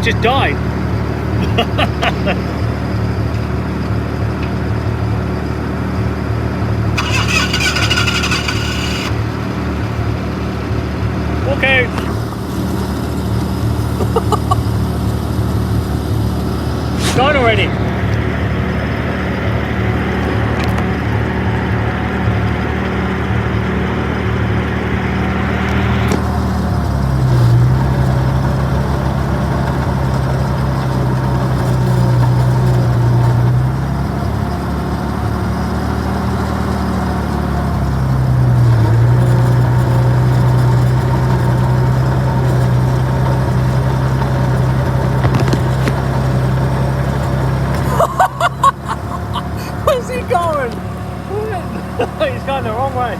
it just died. Okay. It's gone already. Where's he going? He's going the wrong way.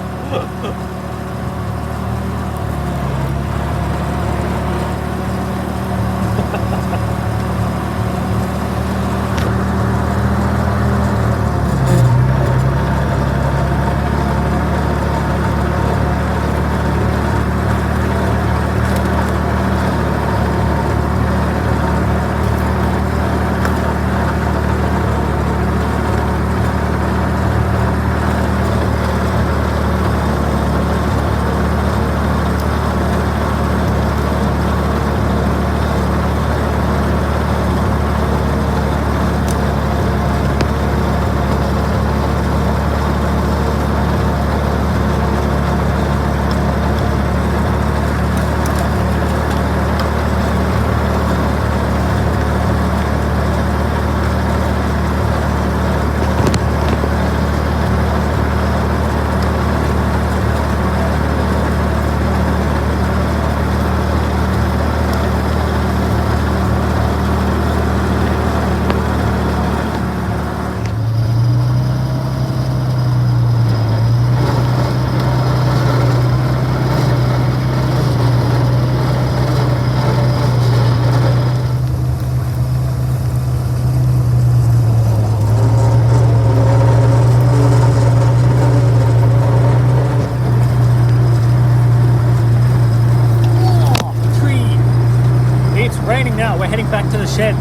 Raining now. We're heading back to the shed.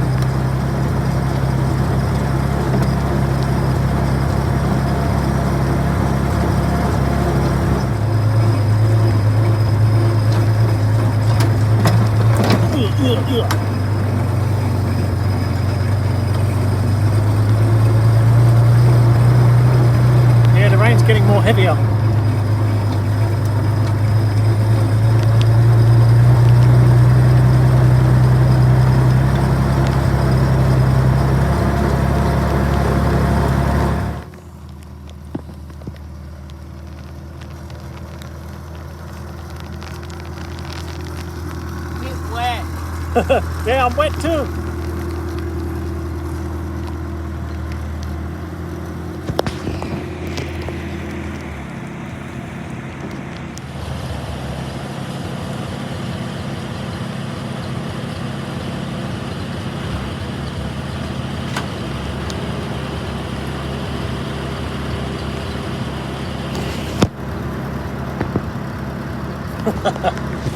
Yeah, the rain's getting more heavier. Yeah, I'm wet too.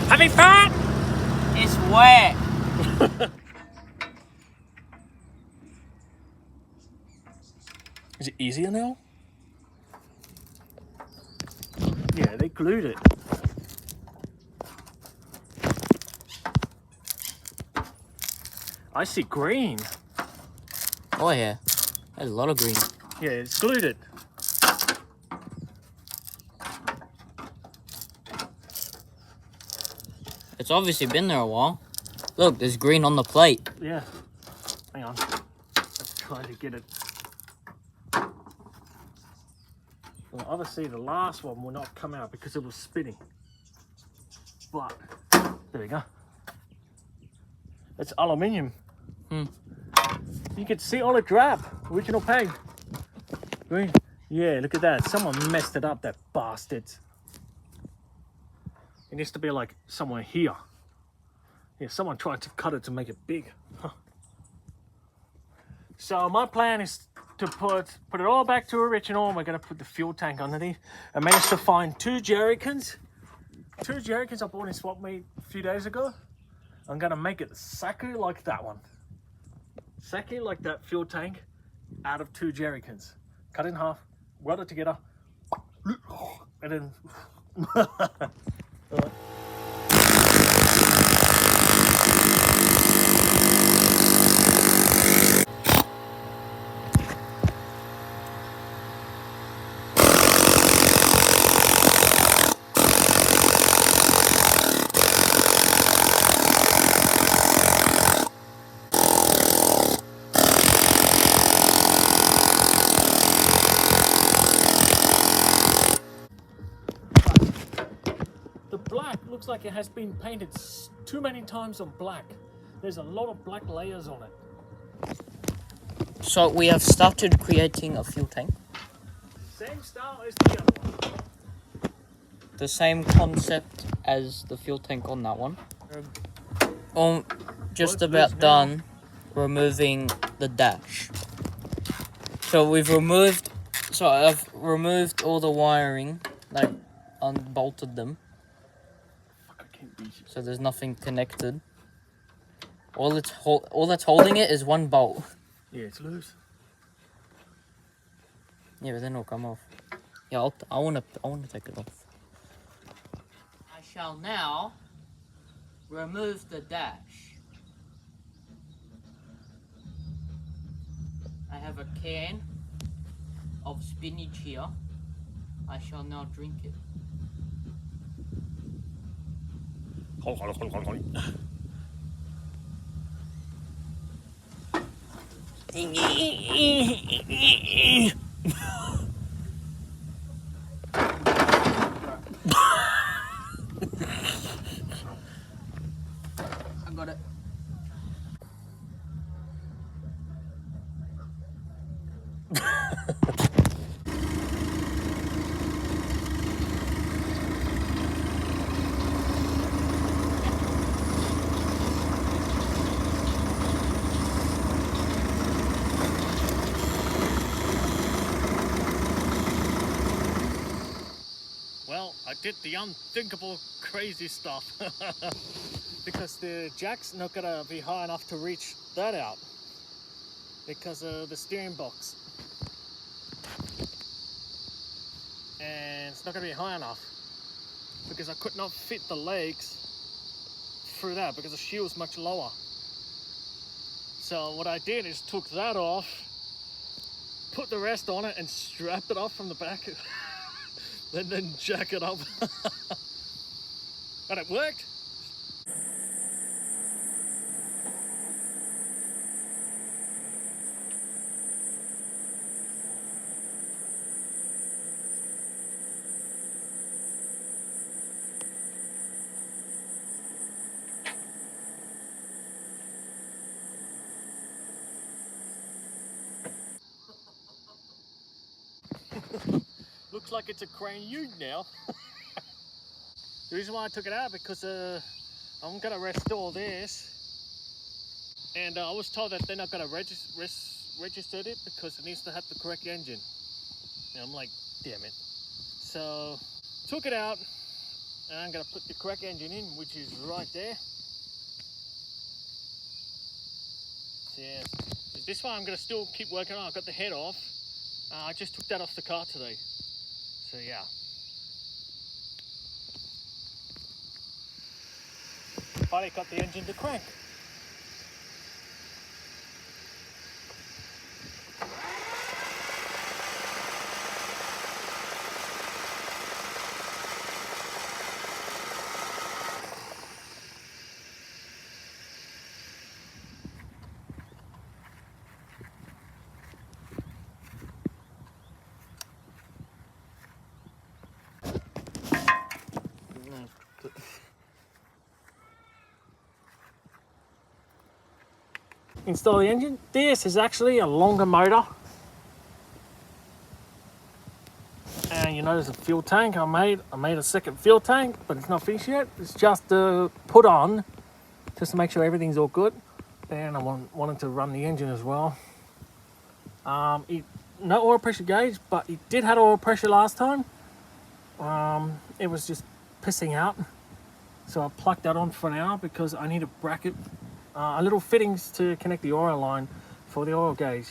Having fun? It's wet. Is it easier now? Yeah, they glued it. I see green. Oh yeah, there's a lot of green. Yeah, it's glued it. It's obviously been there a while. Look, there's green on the plate. Yeah. Hang on. Let's try to get it. Well, obviously the last one will not come out because it was spinning. But, there we go. It's aluminium. You can see all the drab, original paint. Green. Yeah, look at that. Someone messed it up, that bastards. It needs to be like somewhere here. Yeah, someone tried to cut it to make it big. Huh. So my plan is to put it all back to original. We're gonna put the fuel tank underneath. I managed to find two jerrycans I bought in swap meet a few days ago. I'm gonna make it exactly like that one. Exactly like that fuel tank out of 2 jerrycans. Cut it in half, weld it together, and then the black looks like it has been painted too many times on black. There's a lot of black layers on it. So we have started creating a fuel tank. Same style as the other one. The same concept as the fuel tank on that one. Just about done removing the dash. So I've removed all the wiring, like unbolted them. So there's nothing connected. All that's holding it is one bolt. Yeah, it's loose. Yeah, but then it'll come off. Yeah, I wanna take it off. I shall now remove the dash. I have a can of spinach here. I shall now drink it. I got it. Well, I did the unthinkable crazy stuff because the jack's not gonna be high enough to reach that out because of the steering box, and it's not gonna be high enough because I could not fit the legs through that because the shield's much lower. So what I did is took that off, put the rest on it and strapped it off from the back. then jack it up. But it worked. Looks like it's a crane ute now. The reason why I took it out because I'm gonna restore this, and I was told that they're not gonna register it because it needs to have the correct engine. And I'm like, damn it. So took it out, and I'm gonna put the correct engine in, which is right there. So yeah, this one I'm gonna still keep working on. I got the head off. I just took that off the car today. So yeah. Finally got the engine to crank. Install the engine. This is actually a longer motor. And you notice a fuel tank I made a second fuel tank, but it's not finished yet. It's just put on just to make sure everything's all good. And I wanted to run the engine as well. No oil pressure gauge, but it did have oil pressure last time. It was just pissing out. So I'll pluck that on for now because I need a bracket, a little fittings to connect the oil line for the oil gauge.